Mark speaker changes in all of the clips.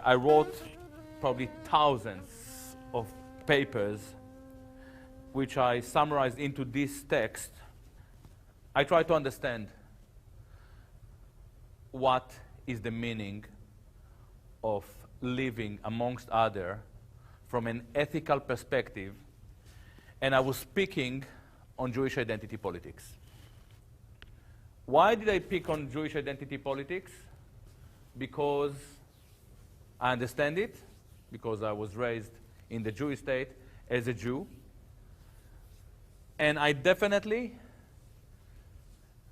Speaker 1: I wrote probably thousands of papers which I summarized into this text. I try to understand what is the meaning of living amongst others from an ethical perspective, and I was speaking on Jewish identity politics. Why did I pick on Jewish identity politics? Because I understand it, because I was raised in the Jewish state as a Jew, and I definitely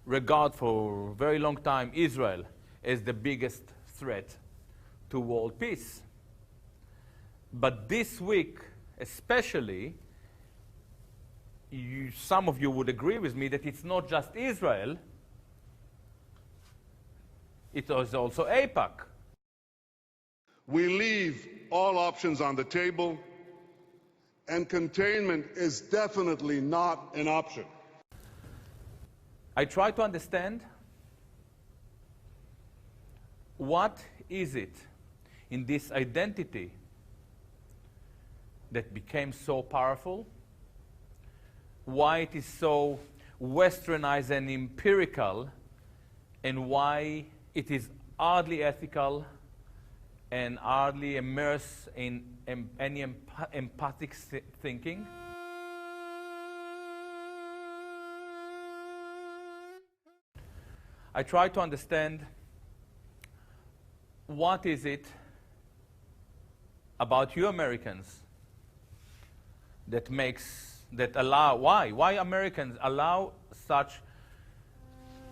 Speaker 1: regard for a very long time Israel as the biggest threat to world peace. But this week, especially, some of you would agree with me that it's not just Israel, it is also AIPAC.
Speaker 2: We leave all options on the table, and containment is definitely not an option.
Speaker 1: I try to understand what is it in this identity that became so powerful, why it is so westernized and empirical, and why it is hardly ethical and hardly immersed in any empathic thinking. I try to understand what is it about you Americans that allow, why Americans allow such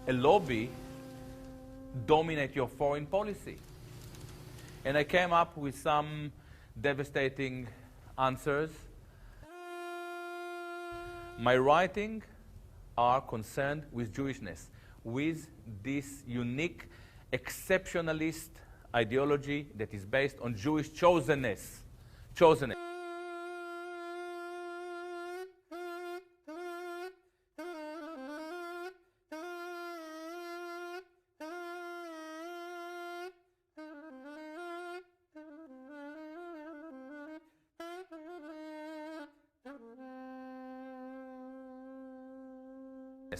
Speaker 1: a lobby dominate your foreign policy. And I came up with some devastating answers. My writings are concerned with Jewishness, with this unique exceptionalist ideology that is based on Jewish chosenness.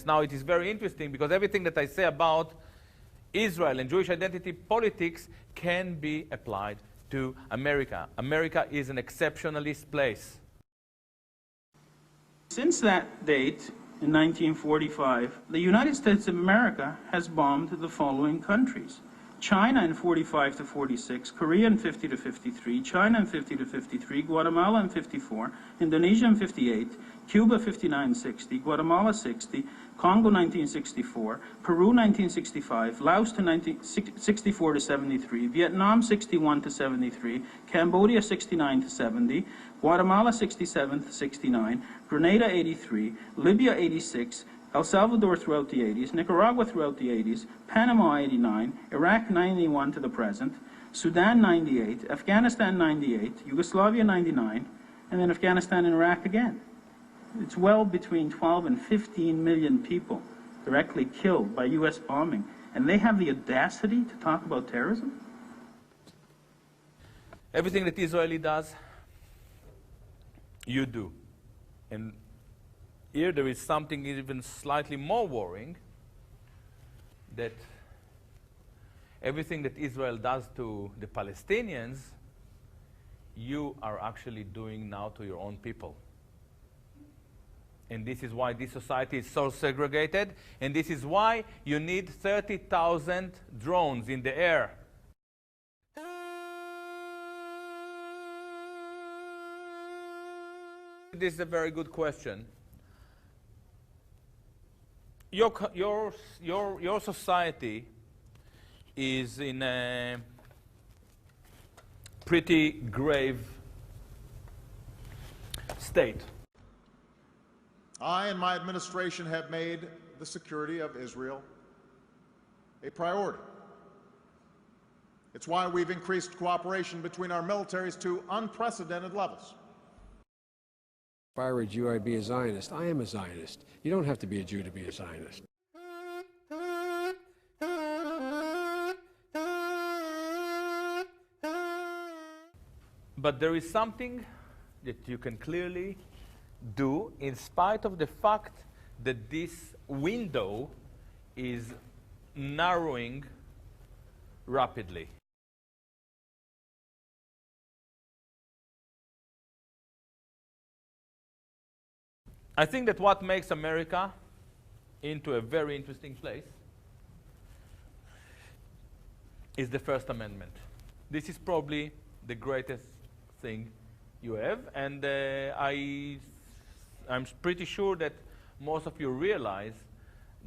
Speaker 1: Now it is very interesting because everything that I say about Israel and Jewish identity politics can be applied to America. America is an exceptionalist place.
Speaker 3: Since that date, in 1945, the United States of America has bombed the following countries: China in 45 to 46, Korea in 50 to 53, China in 50 to 53, Guatemala in 54, Indonesia in 58, Cuba 59-60, Guatemala 60, Congo 1964, Peru 1965, Laos to 64 to 73, Vietnam 61 to 73, Cambodia 69 to 70, Guatemala 67 to 69, Grenada 83, Libya 86, El Salvador throughout the 80s, Nicaragua throughout the 80s, Panama 89, Iraq 91 to the present, Sudan 98, Afghanistan 98, Yugoslavia 99, and then Afghanistan and Iraq again. It's well between 12 and 15 million people directly killed by U.S. bombing, and they have the audacity to talk about terrorism?
Speaker 1: Everything that Israeli does, you do. And here there is something even slightly more worrying, that everything that Israel does to the Palestinians, you are actually doing now to your own people. And this is why this society is so segregated, and this is why you need 30,000 drones in the air. This is a very good question. Your society is in a pretty grave state.
Speaker 4: I and my administration have made the security of Israel a priority. It's why we've increased cooperation between our militaries to unprecedented levels.
Speaker 5: If I were a Jew, I'd be a Zionist. I am a Zionist. You don't have to be a Jew to be a Zionist.
Speaker 1: But there is something that you can clearly do in spite of the fact that this window is narrowing rapidly. I think that what makes America into a very interesting place is the First Amendment. This is probably the greatest thing you have, and I'm pretty sure that most of you realize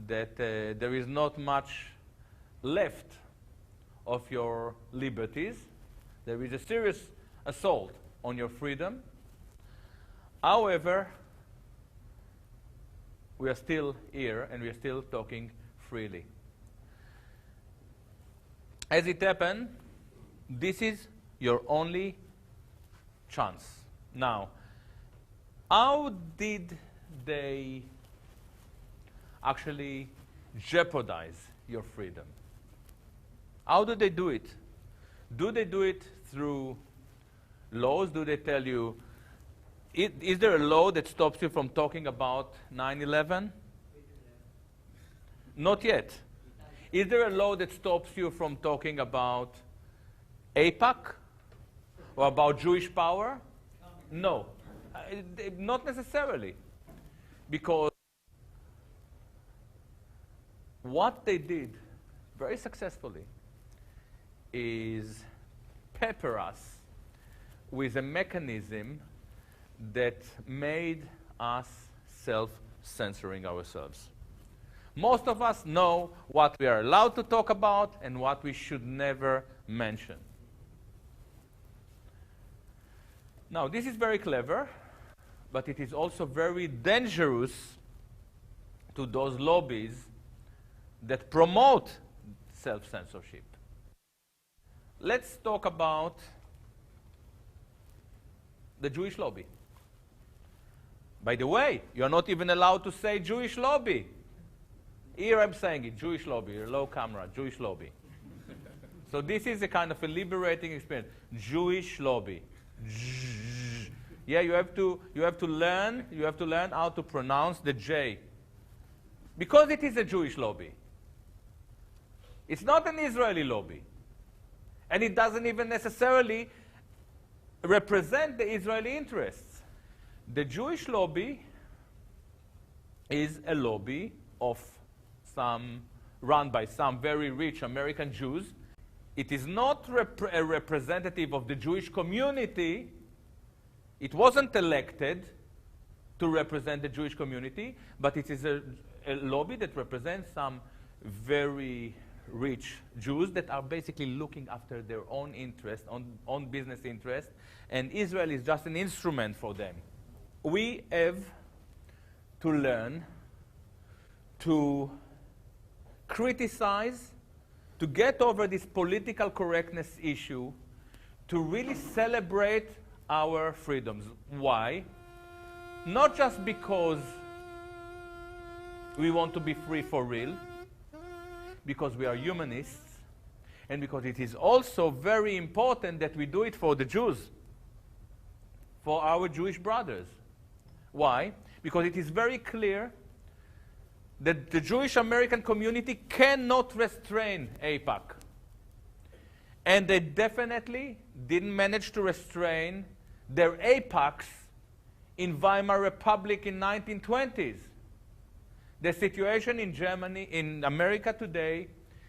Speaker 1: that there is not much left of your liberties. There is a serious assault on your freedom. However, we are still here and we are still talking freely. As it happened, this is your only chance. Now, how did they actually jeopardize your freedom? How do they do it? Do they do it through laws? Do they tell you, is there a law that stops you from talking about 9/11? Not yet. Is there a law that stops you from talking about AIPAC or about Jewish power? No, not necessarily. Because what they did very successfully is pepper us with a mechanism that made us self-censoring ourselves. Most of us know what we are allowed to talk about and what we should never mention. Now, this is very clever, but it is also very dangerous to those lobbies that promote self-censorship. Let's talk about the Jewish lobby. By the way, you're not even allowed to say Jewish lobby. Here I'm saying it, Jewish lobby, low camera, Jewish lobby. So this is a kind of a liberating experience. Jewish lobby. Yeah, you have to learn how to pronounce the J. Because it is a Jewish lobby. It's not an Israeli lobby. And it doesn't even necessarily represent the Israeli interests. The Jewish lobby is a lobby of run by some very rich American Jews. It is not a representative of the Jewish community. It wasn't elected to represent the Jewish community, but it is a lobby that represents some very rich Jews that are basically looking after their own interest, own business interest, and Israel is just an instrument for them. We have to learn to criticize, to get over this political correctness issue, to really celebrate our freedoms. Why? Not just because we want to be free for real, because we are humanists, and because it is also very important that we do it for the Jews, for our Jewish brothers. Why? Because it is very clear that the Jewish American community cannot restrain AIPAC. And they definitely didn't manage to restrain their AIPACs in Weimar Republic in 1920s. The situation in Germany, in America today,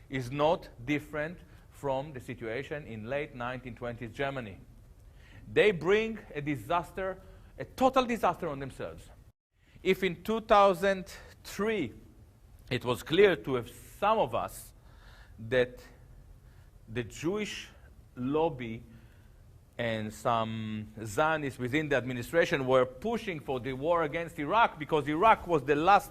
Speaker 1: is not different from the situation in late 1920s Germany. They bring a disaster, a total disaster on themselves. If in 2003 it was clear to some of us that the Jewish lobby and some Zionists within the administration were pushing for the war against Iraq because Iraq was the last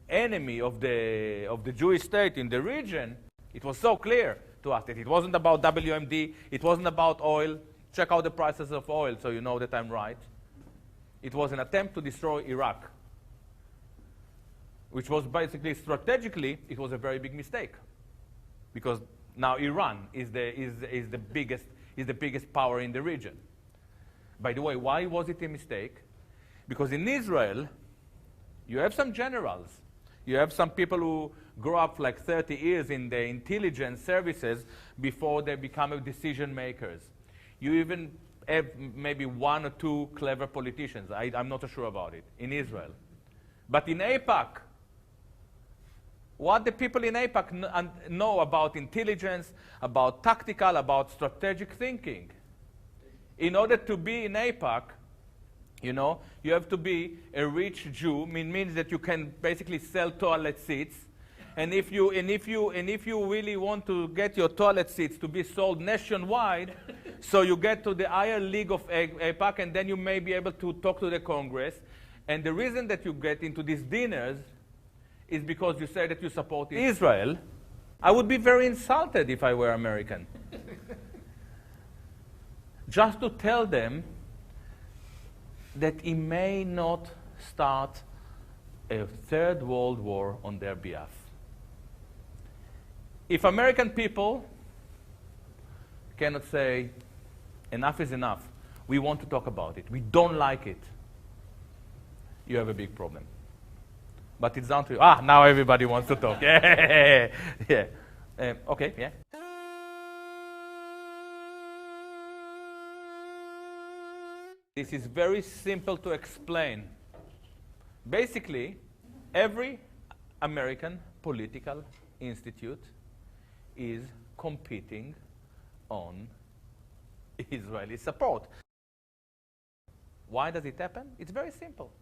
Speaker 1: enemy of the Jewish state in the region, it was so clear to us that it wasn't about WMD, it wasn't about oil. Check out the prices of oil so you know that I'm right. It was an attempt to destroy Iraq, which was basically strategically, it was a very big mistake. Because now Iran is the biggest is the biggest power in the region. By the way, why was it a mistake? Because in Israel, you have some generals. You have some people who grow up like 30 years in the intelligence services before they become decision makers. You even have maybe one or two clever politicians. I'm not so sure about it in Israel. But in AIPAC, what the people in AIPAC know about intelligence, about tactical, about strategic thinking. In order to be in AIPAC, you know, you have to be a rich Jew. Means that you can basically sell toilet seats. And if you really want to get your toilet seats to be sold nationwide, so you get to the higher league of AIPAC, and then you may be able to talk to the Congress. And the reason that you get into these dinners is because you say that you support Israel. I would be very insulted if I were American. Just to tell them that he may not start a third world war on their behalf. If American people cannot say, enough is enough, we want to talk about it, we don't like it, you have a big problem. But it's down to you. Now everybody wants to talk. Yeah. Okay, yeah. This is very simple to explain. Basically, every American political institute is competing on Israeli support. Why does it happen? It's very simple.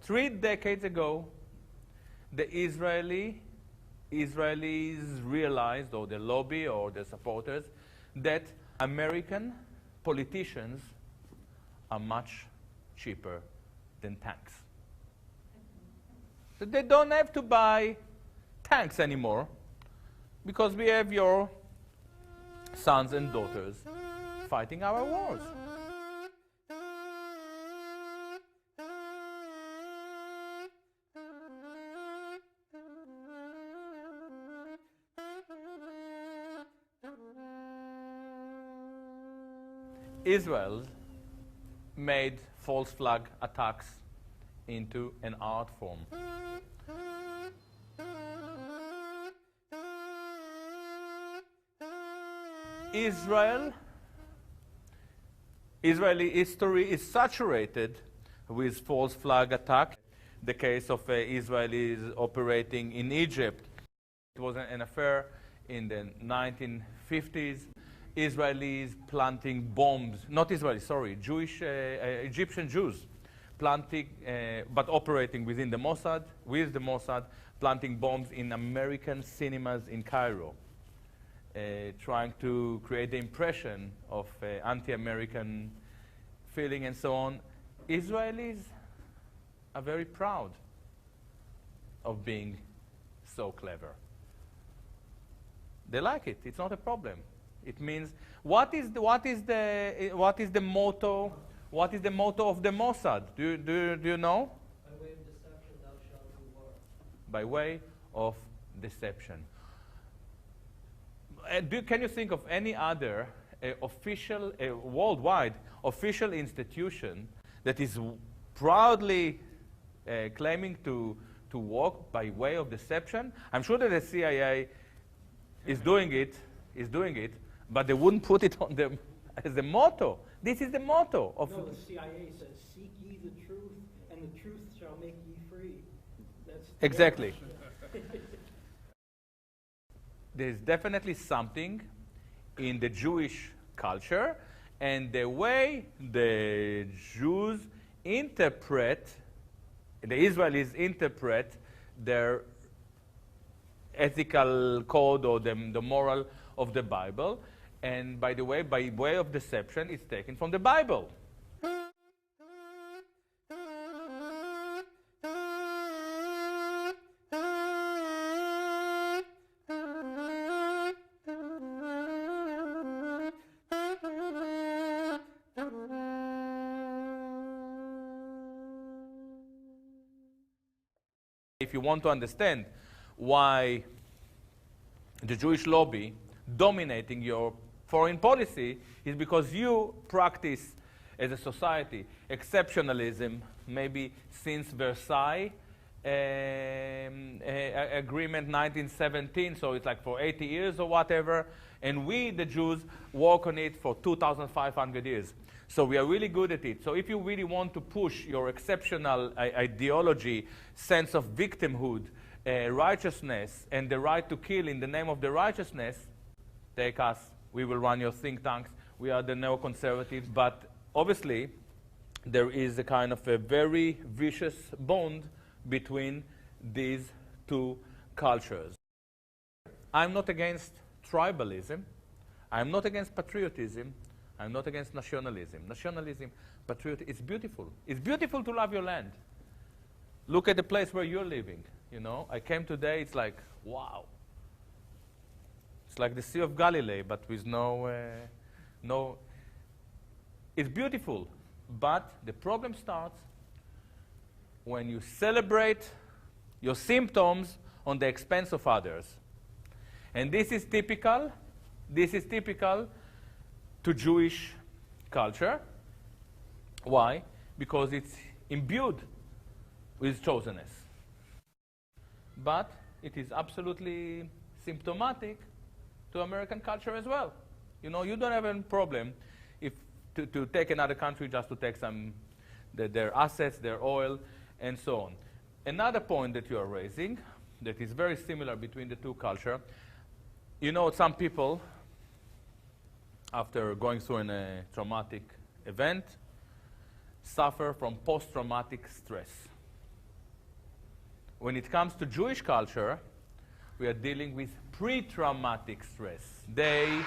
Speaker 1: 3 decades ago, the Israelis realized, or the lobby or the supporters, that American politicians are much cheaper than tanks. So they don't have to buy tanks anymore because we have your sons and daughters fighting our wars. Israel made false flag attacks into an art form. Israeli history is saturated with false flag attack. The case of Israelis operating in Egypt. It was an affair in the 1950s. Israelis planting bombs, not Israelis, sorry, Egyptian Jews planting, but operating within the Mossad, with the Mossad, planting bombs in American cinemas in Cairo, trying to create the impression of anti-American feeling and so on. Israelis are very proud of being so clever. They like it. It's not a problem. It means what is the motto? What is the motto of the Mossad? Do you know?
Speaker 6: By way of deception, thou shalt do war.
Speaker 1: By way of deception. Can you think of any other official, worldwide official institution that is proudly claiming to work by way of deception? I'm sure that the CIA is doing it, but they wouldn't put it on them as the motto. This is the motto of.
Speaker 6: No, the CIA says, "Seek ye the truth, and the truth shall make ye free." That's
Speaker 1: exactly. There's definitely something in the Jewish culture and the way the Jews interpret, the Israelis interpret their ethical code or the moral of the Bible. And by the way, by way of deception, it's taken from the Bible. If you want to understand why the Jewish lobby dominating your foreign policy is because you practice as a society exceptionalism, maybe since Versailles Agreement 1917, so it's like for 80 years or whatever, and we, the Jews, work on it for 2,500 years. So we are really good at it. So if you really want to push your exceptional ideology, sense of victimhood, righteousness, and the right to kill in the name of the righteousness, take us. We will run your think tanks. We are the neoconservatives. But obviously, there is a kind of a very vicious bond between these two cultures. I'm not against tribalism. I'm not against patriotism. I'm not against nationalism. Nationalism, patriotism, it's beautiful. It's beautiful to love your land. Look at the place where you're living. You know, I came today, it's like, wow. It's like the Sea of Galilee, but with no. It's beautiful, but the problem starts when you celebrate your symptoms on the expense of others. And this is typical to Jewish culture. Why? Because it's imbued with chosenness. But it is absolutely symptomatic to American culture as well. You know, you don't have a problem if to take another country just to take some their assets, their oil, and so on. Another point that you are raising that is very similar between the two cultures, you know, some people, after going through a traumatic event, suffer from post-traumatic stress. When it comes to Jewish culture, we are dealing with pre-traumatic stress. They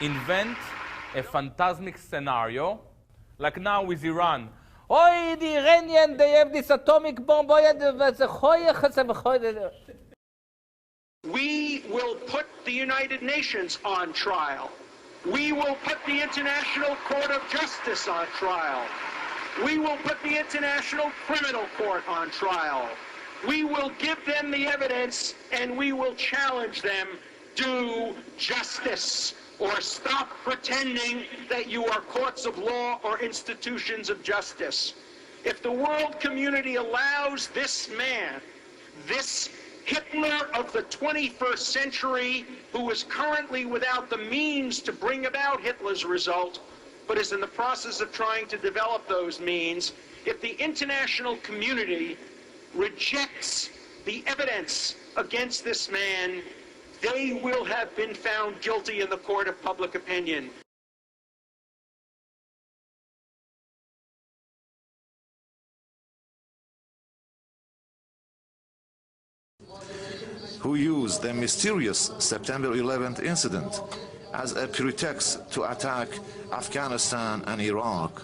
Speaker 1: invent a phantasmic scenario, like now with Iran. Oh, the Iranian, they have this atomic bomb.
Speaker 7: We will put the United Nations on trial. We will put the International Court of Justice on trial. We will put the International Criminal Court on trial. We will give them the evidence and we will challenge them. Do justice, or stop pretending that you are courts of law or institutions of justice. If the world community allows this man, this Hitler of the 21st century, who is currently without the means to bring about Hitler's result, but is in the process of trying to develop those means, if the international community rejects the evidence against this man, they will have been found guilty in the court of public opinion.
Speaker 8: Who used the mysterious September 11th incident as a pretext to attack Afghanistan and Iraq,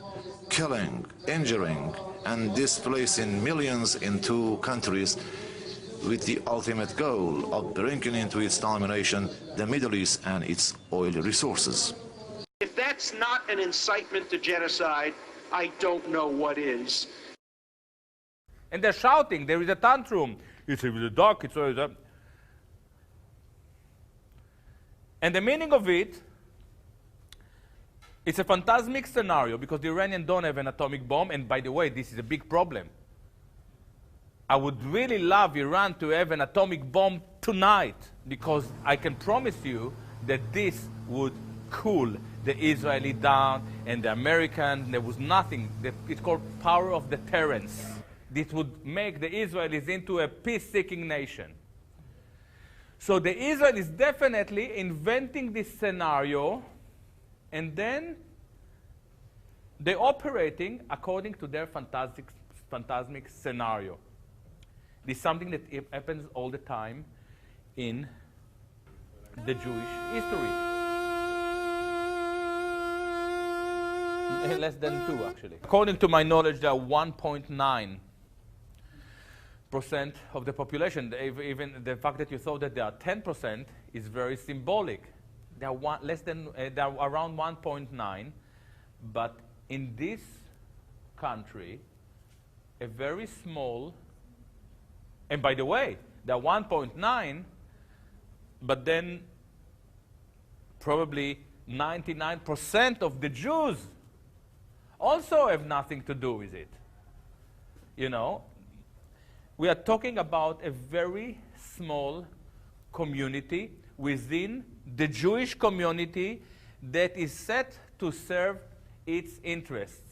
Speaker 8: killing, injuring, and displacing millions in two countries with the ultimate goal of bringing into its domination the Middle East and its oil resources.
Speaker 7: If that's not an incitement to genocide, I don't know what is.
Speaker 1: And they're shouting, there is a tantrum. It's a duck, it's always a... And the meaning of it, it's a phantasmic scenario because the Iranians don't have an atomic bomb, and by the way, this is a big problem. I would really love Iran to have an atomic bomb tonight, because I can promise you that this would cool the Israeli down and the American. There was nothing. It's called power of deterrence. This would make the Israelis into a peace-seeking nation. So the Israelis definitely inventing this scenario, and then they're operating according to their phantasmic scenario. This is something that happens all the time in the Jewish history. Less than 2, actually. According to my knowledge, there are 1.9% of the population. Even the fact that you thought that there are 10% is very symbolic. There are there are around 1.9, but in this country, a very small. And by the way, there are 1.9, but then probably 99% of the Jews also have nothing to do with it. You know, we are talking about a very small community within the Jewish community that is set to serve its interests.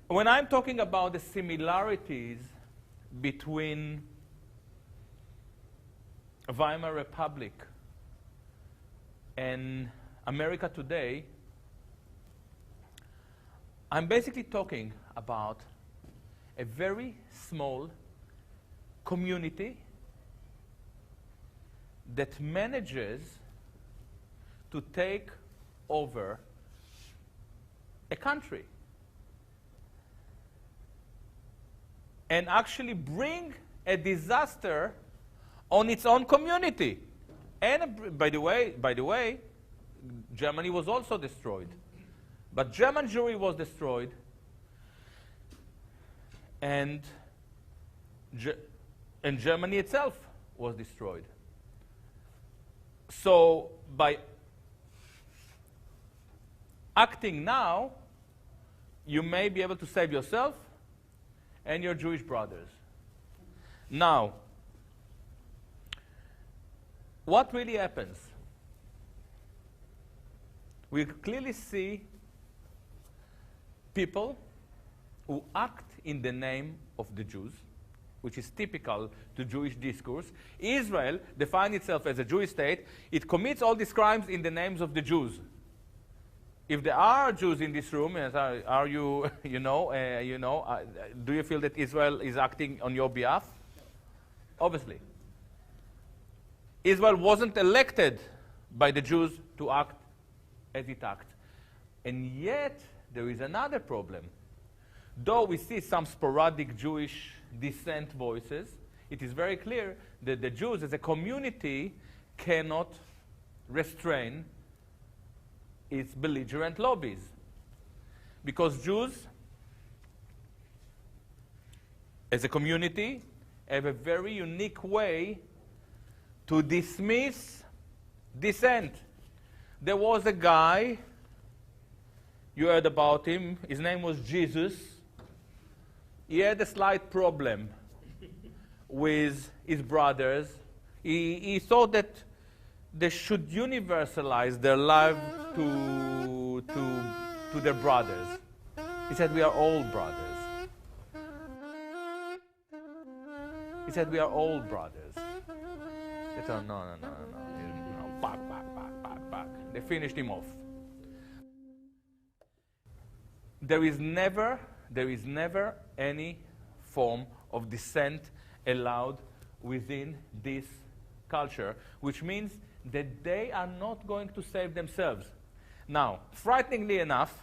Speaker 1: When I'm talking about the similarities between Weimar Republic and America today, I'm basically talking about a very small community that manages to take over a country and actually bring a disaster on its own community. And by the way, Germany was also destroyed. But German Jewry was destroyed, and Germany itself was destroyed. So by acting now, you may be able to save yourself and your Jewish brothers. Now, what really happens? We clearly see people who act in the name of the Jews, which is typical to Jewish discourse. Israel defines itself as a Jewish state. It commits all these crimes in the names of the Jews. If there are Jews in this room, are you, do you feel that Israel is acting on your behalf? Obviously. Israel wasn't elected by the Jews to act as it acts. And yet, there is another problem. Though we see some sporadic Jewish dissent voices, it is very clear that the Jews as a community cannot restrain its belligerent lobbies. Because Jews, as a community, have a very unique way to dismiss dissent. There was a guy, you heard about him, his name was Jesus. He had a slight problem with his brothers. He thought that they should universalize their love to their brothers. He said, we are all brothers. He said, we are all brothers. They said, no. Back. They finished him off. There is never any form of dissent allowed within this culture, which means that they are not going to save themselves. Now, frighteningly enough,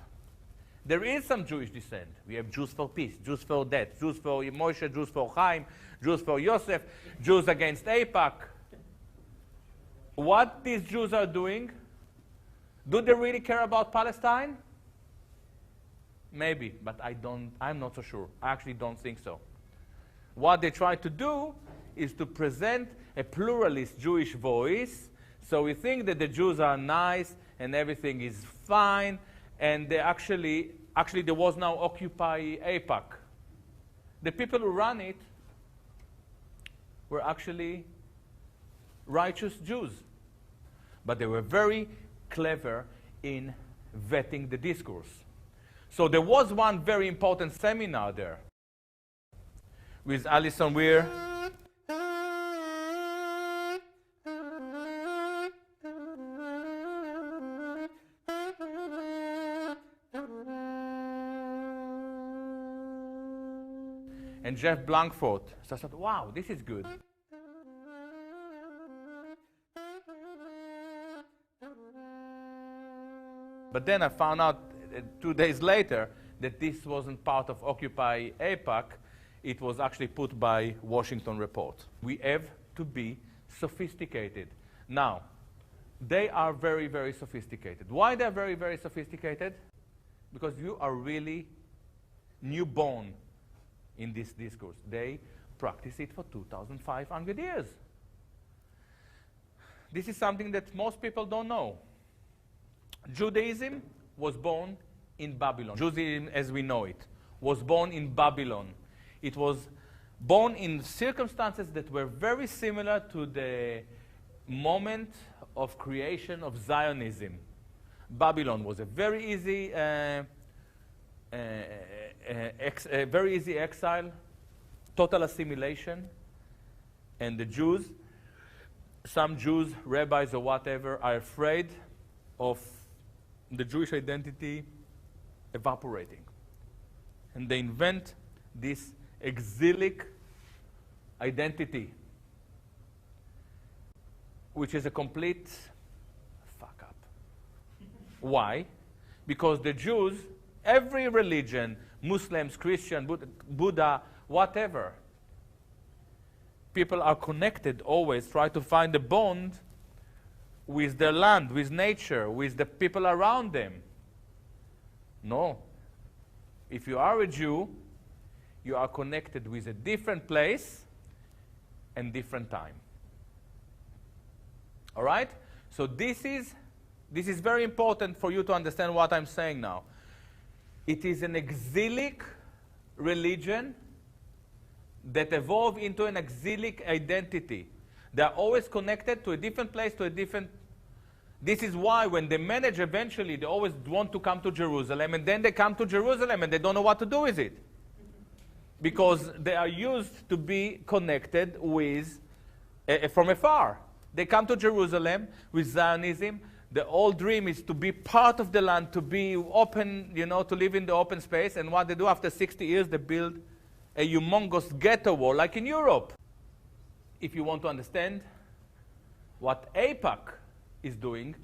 Speaker 1: there is some Jewish dissent. We have Jews for peace, Jews for death, Jews for Moshe, Jews for Chaim, Jews for Yosef, Jews against AIPAC. What these Jews are doing, do they really care about Palestine? Maybe, but I'm not so sure. I actually don't think so. What they try to do is to present a pluralist Jewish voice. So we think that the Jews are nice and everything is fine, and they actually there was now Occupy AIPAC. The people who run it were actually righteous Jews. But they were very clever in vetting the discourse. So there was one very important seminar there with Alison Weir, and Jeff Blankford. So I thought, wow, this is good. But then I found out 2 days later that this wasn't part of Occupy AIPAC. It was actually put by Washington Report. We have to be sophisticated. Now, they are very, very sophisticated. Why they're very, very sophisticated? Because you are really newborn in this discourse. They practice it for 2,500 years. This is something that most people don't know. Judaism was born in Babylon. Judaism as we know it was born in Babylon. It was born in circumstances that were very similar to the moment of creation of Zionism. Babylon was a very easy exile, total assimilation, and the Jews, some Jews, rabbis or whatever, are afraid of the Jewish identity evaporating. And they invent this exilic identity, which is a complete fuck up. Why? Because the Jews, every religion, Muslims, Christian, Buddha, whatever, people are connected always, try to find a bond with their land, with nature, with the people around them. No. If you are a Jew, you are connected with a different place and different time. All right? So this is very important for you to understand what I'm saying now. It is an exilic religion that evolved into an exilic identity. They are always connected to a different place, to a different... This is why when they manage eventually, they always want to come to Jerusalem, and then they come to Jerusalem and they don't know what to do with it. Because they are used to be connected with, from afar. They come to Jerusalem with Zionism. The whole dream is to be part of the land, to be open, you know, to live in the open space. And what they do after 60 years, they build a humongous ghetto wall, like in Europe. If you want to understand what AIPAC is doing,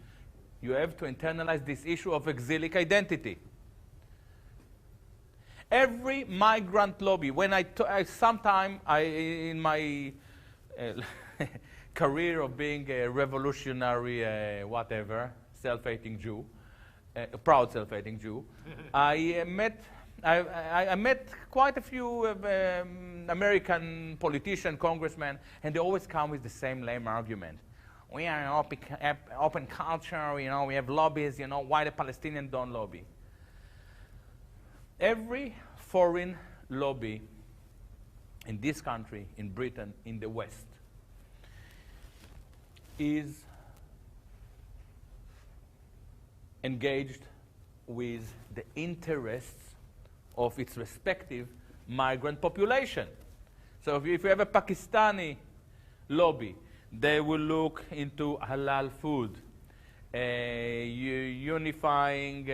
Speaker 1: you have to internalize this issue of exilic identity. Every migrant lobby, when in my career of being a revolutionary, whatever, self-hating Jew, a proud self-hating Jew, I met quite a few American politicians, congressmen, and they always come with the same lame argument. We are an open culture, you know, we have lobbies, you know, why the Palestinians don't lobby? Every foreign lobby in this country, in Britain, in the West, is engaged with the interests of its respective migrant population. So if you have a Pakistani lobby, they will look into halal food, unifying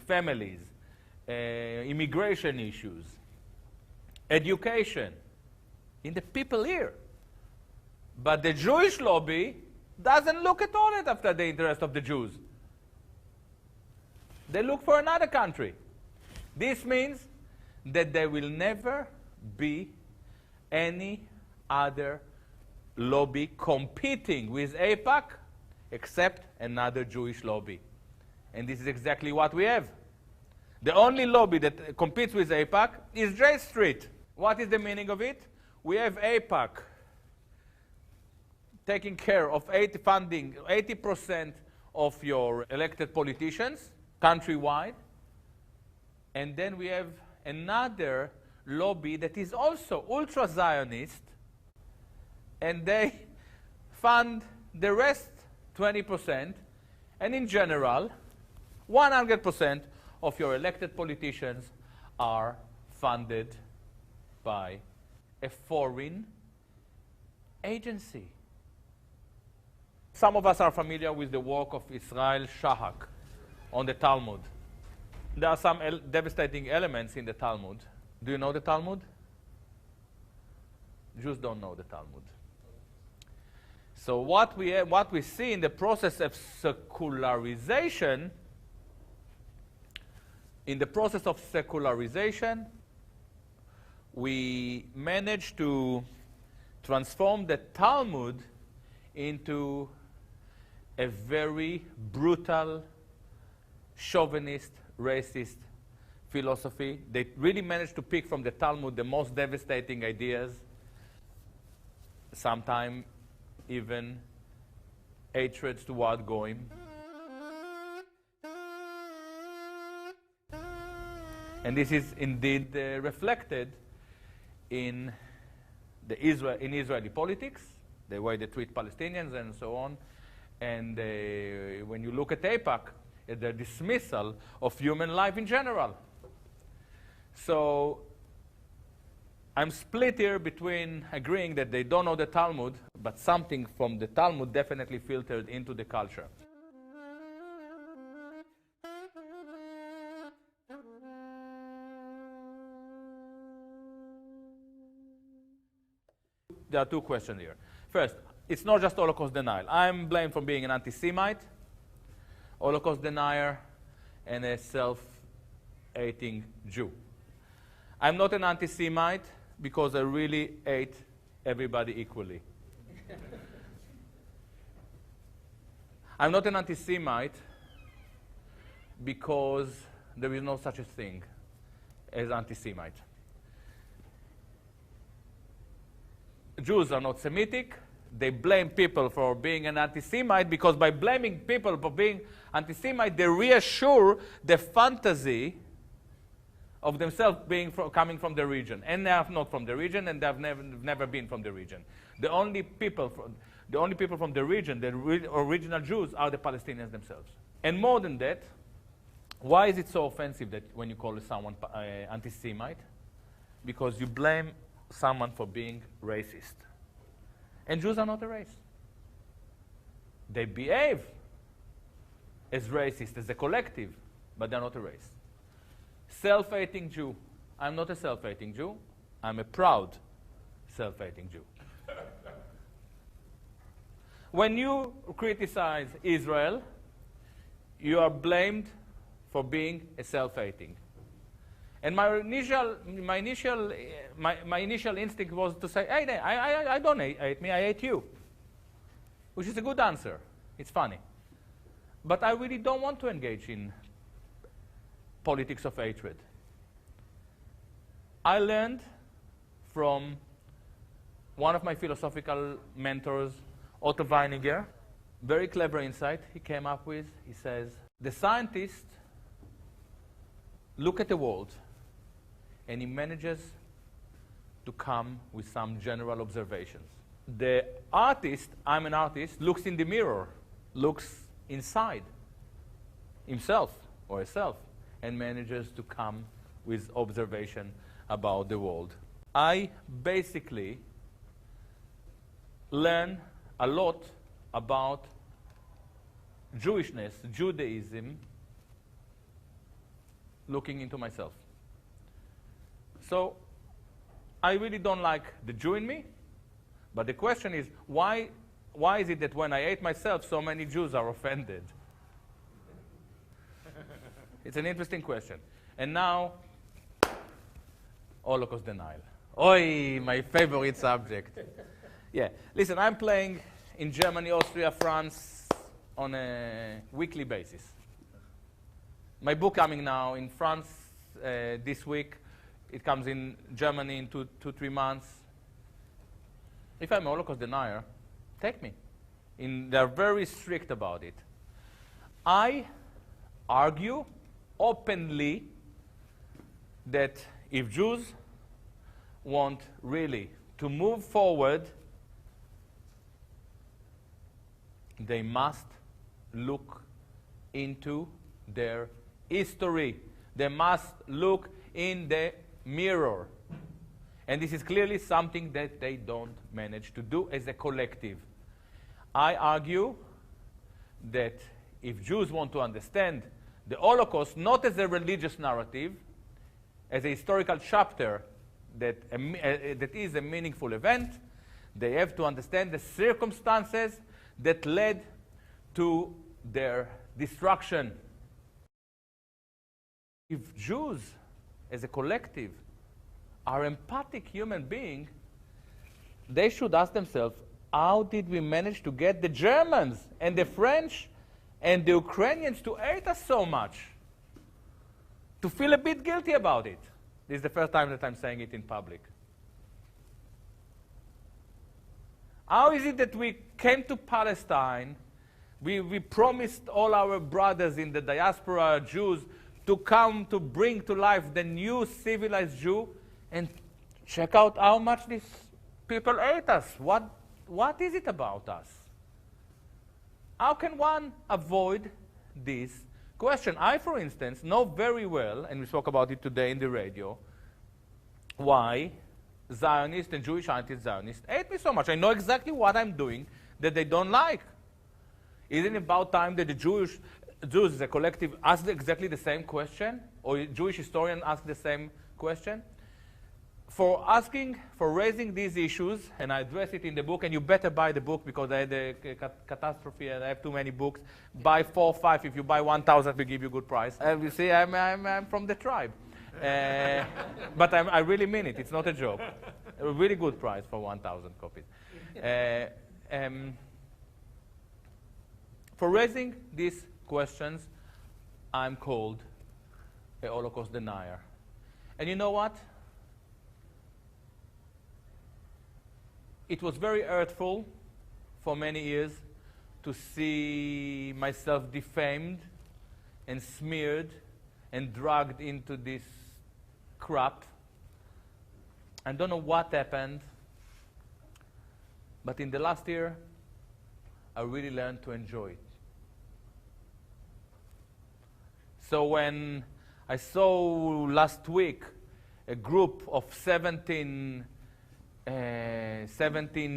Speaker 1: families, immigration issues, education, in the people here. But the Jewish lobby doesn't look at all after the interest of the Jews. They look for another country. This means that there will never be any other lobby competing with AIPAC except another Jewish lobby. And this is exactly what we have. The only lobby that competes with AIPAC is J Street. What is the meaning of it? We have AIPAC taking care of funding 80% of your elected politicians countrywide. And then we have another lobby that is also ultra-Zionist, and they fund the rest 20%, and in general, 100% of your elected politicians are funded by a foreign agency. Some of us are familiar with the work of Israel Shahak on the Talmud. There are some devastating elements in the Talmud. Do you know the Talmud? Jews don't know the Talmud. So what we see in the process of secularization in the process of secularization, we managed to transform the Talmud into a very brutal, chauvinist, racist philosophy. They really managed to pick from the Talmud the most devastating ideas, sometimes even hatreds toward Goyim. And this is indeed reflected in Israeli politics, the way they treat Palestinians and so on. And when you look at AIPAC, at the dismissal of human life in general. So I'm split here between agreeing that they don't know the Talmud, but something from the Talmud definitely filtered into the culture. There are two questions here. First, it's not just Holocaust denial. I'm blamed for being an anti-Semite, Holocaust denier, and a self-hating Jew. I'm not an anti-Semite because I really hate everybody equally. I'm not an anti-Semite because there is no such a thing as anti-Semite. Jews are not Semitic. They blame people for being an anti-Semite because by blaming people for being anti-Semite, they reassure the fantasy of themselves coming from the region. And they are not from the region, and they have never been from the region. The only people from the region, the original Jews, are the Palestinians themselves. And more than that, why is it so offensive that when you call someone anti-Semite? Because you blame someone for being racist. And Jews are not a race. They behave as racist, as a collective, but they're not a race. Self-hating Jew. I'm not a self-hating Jew. I'm a proud self-hating Jew. When you criticize Israel, you are blamed for being a self-hating. And my initial instinct was to say, hey, I don't hate me, I hate you. Which is a good answer. It's funny. But I really don't want to engage in politics of hatred. I learned from one of my philosophical mentors, Otto Weininger, very clever insight he came up with. He says, the scientist looks at the world and he manages to come with some general observations. The artist, I'm an artist, looks in the mirror, looks inside himself or herself, and manages to come with observation about the world. I basically learn a lot about Jewishness, Judaism, looking into myself. So I really don't like the Jew in me, but the question is, why is it that when I hate myself, so many Jews are offended? It's an interesting question. And now, Holocaust denial. Oi, my favorite subject. Yeah, listen, I'm playing in Germany, Austria, France on a weekly basis. My book coming now in France this week. It comes in Germany in 2-3 months. If I'm a Holocaust denier, take me. They're very strict about it. I argue openly that if Jews want really to move forward, they must look into their history. They must look in the mirror. And this is clearly something that they don't manage to do as a collective. I argue that if Jews want to understand the Holocaust not as a religious narrative, as a historical chapter that is a meaningful event, they have to understand the circumstances that led to their destruction. If Jews, as a collective, are empathic human beings, they should ask themselves, how did we manage to get the Germans and the French and the Ukrainians to hate us so much? To feel a bit guilty about it. This is the first time that I'm saying it in public. How is it that we came to Palestine, we promised all our brothers in the diaspora, Jews, to come to bring to life the new civilized Jew, and check out how much these people hate us. What is it about us? How can one avoid this question? I, for instance, know very well, and we spoke about it today in the radio, why Zionists and Jewish anti-Zionists hate me so much. I know exactly what I'm doing that they don't like. Isn't it about time that the Jews as a collective ask exactly the same question? Or a Jewish historian ask the same question? For raising these issues, and I address it in the book, and you better buy the book because I had a catastrophe and I have too many books. Buy 4 or 5. If you buy 1,000, we give you a good price. You see, I'm from the tribe. But I really mean it. It's not a joke. A really good price for 1,000 copies. For raising these questions, I'm called a Holocaust denier. And you know what? It was very hurtful for many years to see myself defamed and smeared and dragged into this crap. I don't know what happened, but in the last year, I really learned to enjoy it. So when I saw last week a group of 17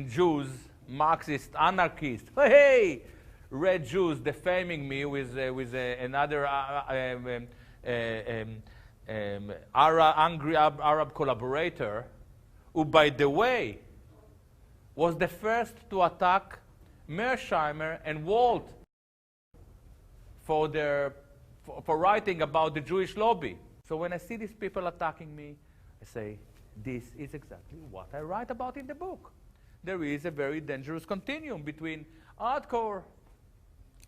Speaker 1: Jews, Marxist anarchists, hey, red Jews defaming me with another angry Arab collaborator, who, by the way, was the first to attack Mearsheimer and Walt for writing about the Jewish lobby. So when I see these people attacking me, I say, this is exactly what I write about in the book. There is a very dangerous continuum between hardcore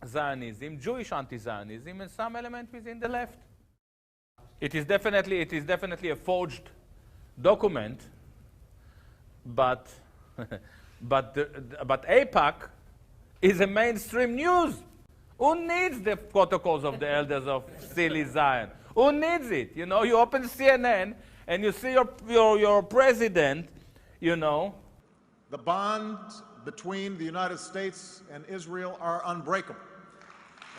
Speaker 1: Zionism, Jewish anti-Zionism, and some element within the left. It is definitely a forged document, but AIPAC is a mainstream news. Who needs the protocols of the elders of silly Zion? Who needs it? You know, you open CNN and you see your president, you know.
Speaker 4: The bonds between the United States and Israel are unbreakable.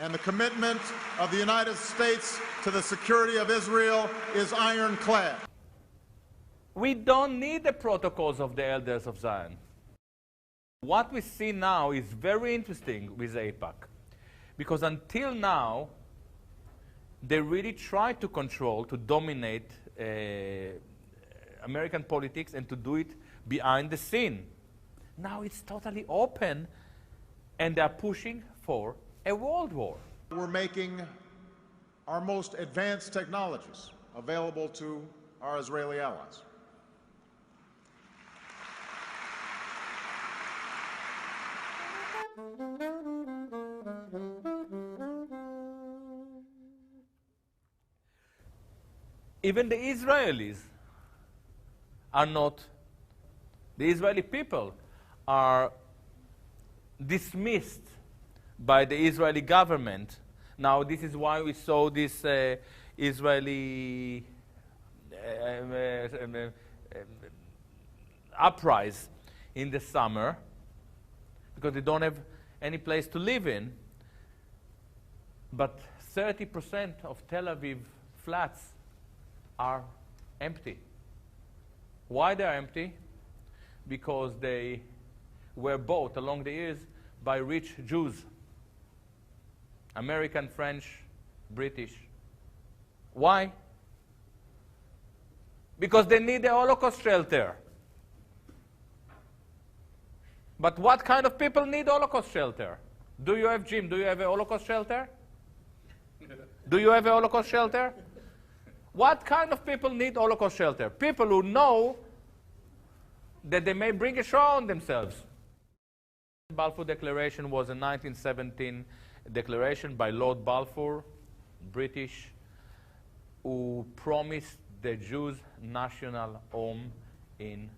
Speaker 4: And the commitment of the United States to the security of Israel is ironclad.
Speaker 1: We don't need the protocols of the elders of Zion. What we see now is very interesting with AIPAC, because until now, they really tried to control, to dominate American politics and to do it behind the scene. Now it's totally open, and they're pushing for a world war.
Speaker 4: We're making our most advanced technologies available to our Israeli allies.
Speaker 1: Even the Israelis are not, the Israeli people are dismissed by the Israeli government. Now, this is why we saw this Israeli uprising in the summer, because they don't have any place to live in. But 30% of Tel Aviv flats are empty. Why they're empty? Because they were bought along the years by rich Jews. American, French, British. Why? Because they need a Holocaust shelter. But what kind of people need Holocaust shelter? Do you have, Jim, do you have a Holocaust shelter? Do you have a Holocaust shelter? What kind of people need Holocaust shelter? People who know that they may bring a show on themselves. The Balfour Declaration was a 1917 declaration by Lord Balfour, British, who promised the Jews national home in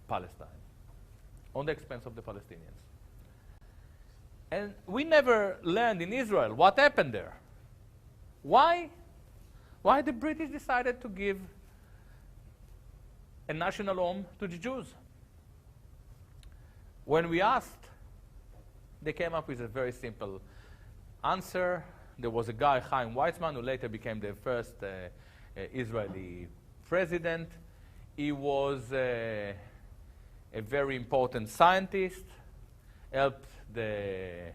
Speaker 1: Palestine, on the expense of the Palestinians. And we never learned in Israel what happened there. Why? Why the British decided to give a national home to the Jews? When we asked, they came up with a very simple answer. There was a guy, Chaim Weizmann, who later became the first Israeli president. He was a very important scientist, helped the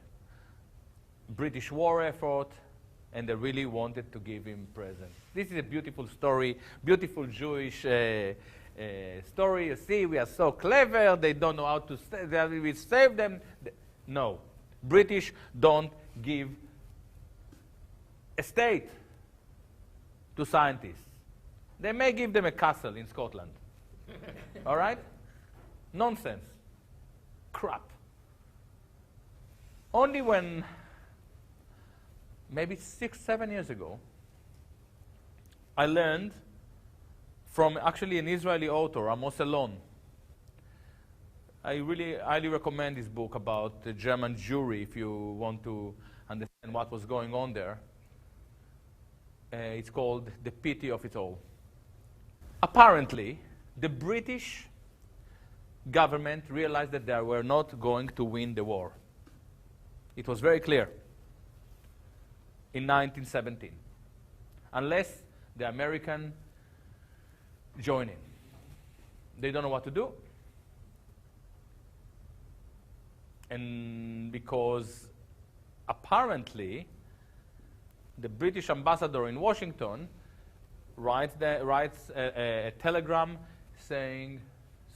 Speaker 1: British war effort, and they really wanted to give him presents. This is a beautiful story, beautiful Jewish story. You see, we are so clever, they don't know how to we save them. No, British don't give a state to scientists. They may give them a castle in Scotland. All right? Nonsense. Crap. Only when, maybe 6, 7 years ago, I learned from actually an Israeli author, Amos Elon. I really highly recommend this book about the German Jewry if you want to understand what was going on there. It's called The Pity of It All. Apparently, the British government realized that they were not going to win the war. It was very clear in 1917, unless the American join in. They don't know what to do. And because apparently the British ambassador in Washington writes a telegram saying,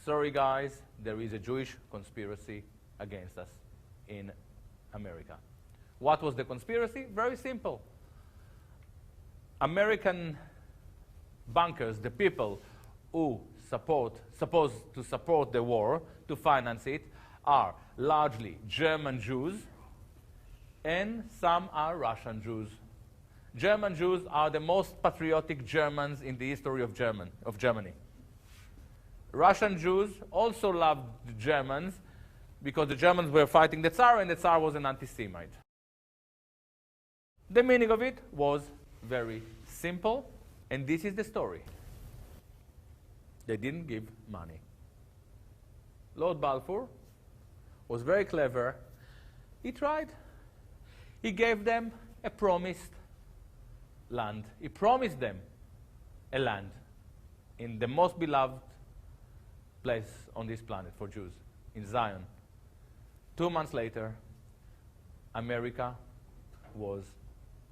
Speaker 1: sorry guys, there is a Jewish conspiracy against us in America. What was the conspiracy? Very simple. American bankers, the people who supposed to support the war, to finance it, are largely German Jews, and some are Russian Jews. German Jews are the most patriotic Germans in the history of Germany. Russian Jews also loved the Germans because the Germans were fighting the Tsar, and the Tsar was an anti-Semite. The meaning of it was very simple, and this is the story. They didn't give money. Lord Balfour was very clever. He tried. He gave them a promised land. He promised them a land in the most beloved place on this planet for Jews, in Zion. 2 months later, America was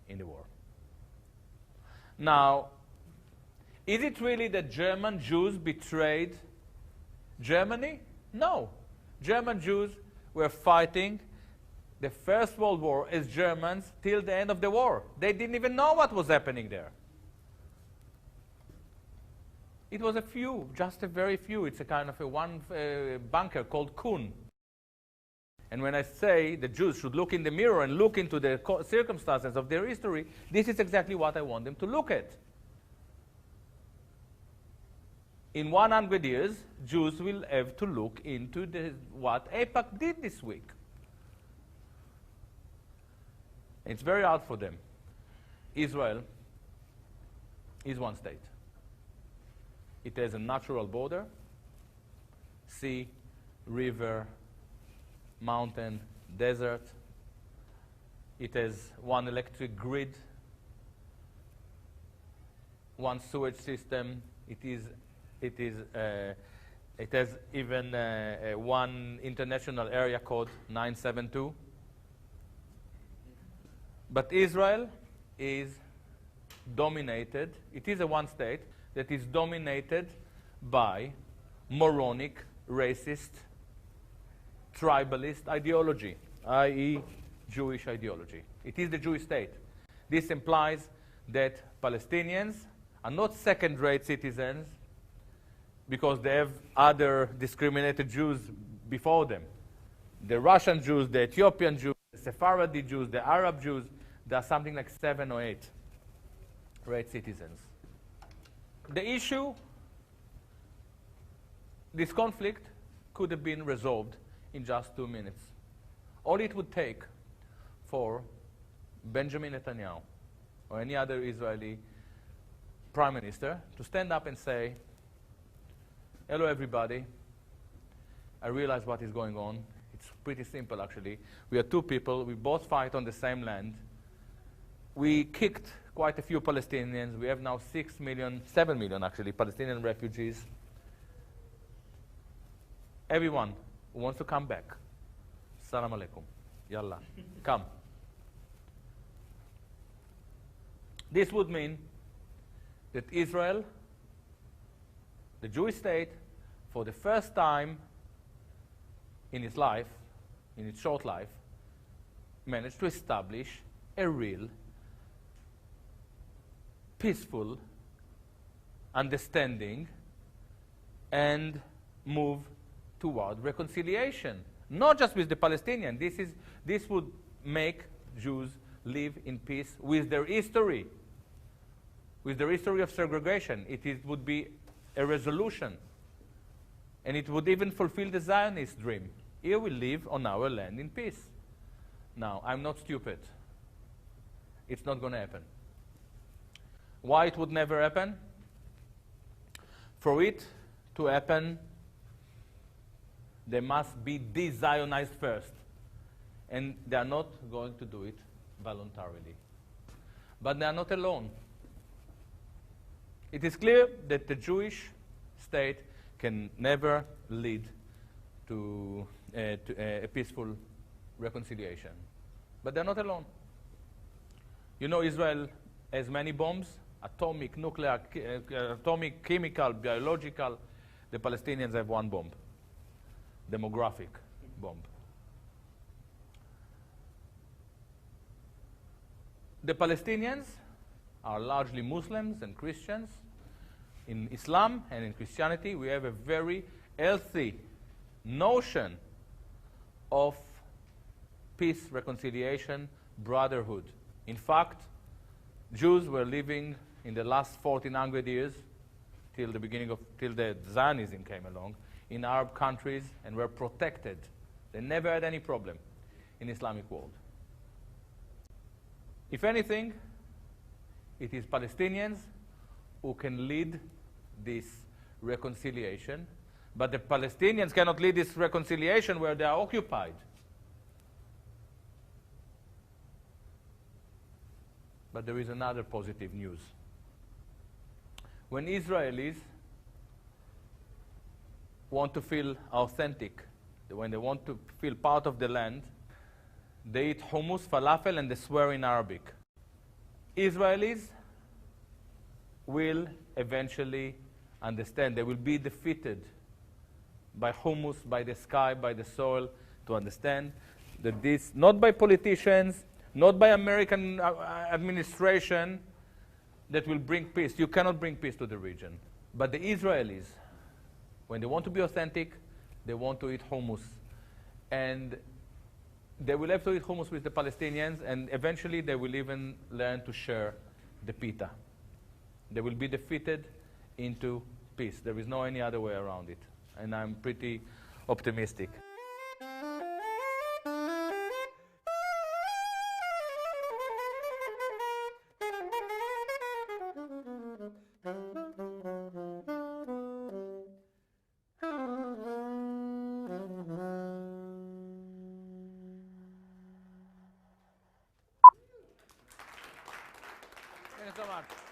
Speaker 1: in the war. Now, is it really that German Jews betrayed Germany? No. German Jews were fighting the First World War as Germans till the end of the war. They didn't even know what was happening there. It was a few, just a very few. It's a kind of a one bunker called Kuhn. And when I say the Jews should look in the mirror and look into the circumstances of their history, this is exactly what I want them to look at. In 100 years, Jews will have to look into what AIPAC did this week. It's very hard for them. Israel is one state. It has a natural border, sea, river, mountain, desert. It has one electric grid, one sewage system. It has even one international area code, 972. But Israel is dominated. It is a one state that is dominated by moronic, racist, tribalist ideology, i.e. Jewish ideology. It is the Jewish state. This implies that Palestinians are not second-rate citizens because they have other discriminated Jews before them. The Russian Jews, the Ethiopian Jews, the Sephardi Jews, the Arab Jews, there are something like 7 or 8 citizens. The issue, this conflict, could have been resolved in just 2 minutes. All it would take for Benjamin Netanyahu or any other Israeli prime minister to stand up and say, hello everybody, I realize what is going on. It's pretty simple actually. We are 2 people, we both fight on the same land. We kicked quite a few Palestinians. We have now 7 million actually, Palestinian refugees. Everyone who wants to come back, salam alaikum, yalla, come. This would mean that Israel, the Jewish state, for the first time in its life, in its short life, managed to establish a real, peaceful understanding and move toward reconciliation. Not just with the Palestinians. This would make Jews live in peace with their history of segregation. It would be a resolution. And it would even fulfill the Zionist dream. Here we live on our land in peace. Now, I'm not stupid. It's not going to happen. Why it would never happen? For it to happen, they must be de-Zionized first. And they are not going to do it voluntarily. But they are not alone. It is clear that the Jewish state can never lead to a peaceful reconciliation. But they're not alone. You know, Israel has many bombs, atomic, nuclear, atomic, chemical, biological. The Palestinians have 1 bomb, demographic bomb. The Palestinians are largely Muslims and Christians. In Islam and in Christianity, we have a very healthy notion of peace, reconciliation, brotherhood. In fact, Jews were living in the last 1400 years, till the Zionism came along, in Arab countries and were protected. They never had any problem in Islamic world. If anything, it is Palestinians who can lead this reconciliation, but the Palestinians cannot lead this reconciliation where they are occupied. But there is another positive news. When Israelis want to feel authentic, when they want to feel part of the land, they eat hummus, falafel, and they swear in Arabic. Israelis will eventually understand. They will be defeated by hummus, by the sky, by the soil, to understand that this, not by politicians, not by American administration, that will bring peace. You cannot bring peace to the region. But the Israelis, when they want to be authentic, they want to eat hummus. And they will have to eat hummus with the Palestinians, and eventually they will even learn to share the pita. They will be defeated into peace. There is no any other way around it. And I'm pretty optimistic. Thank you so much.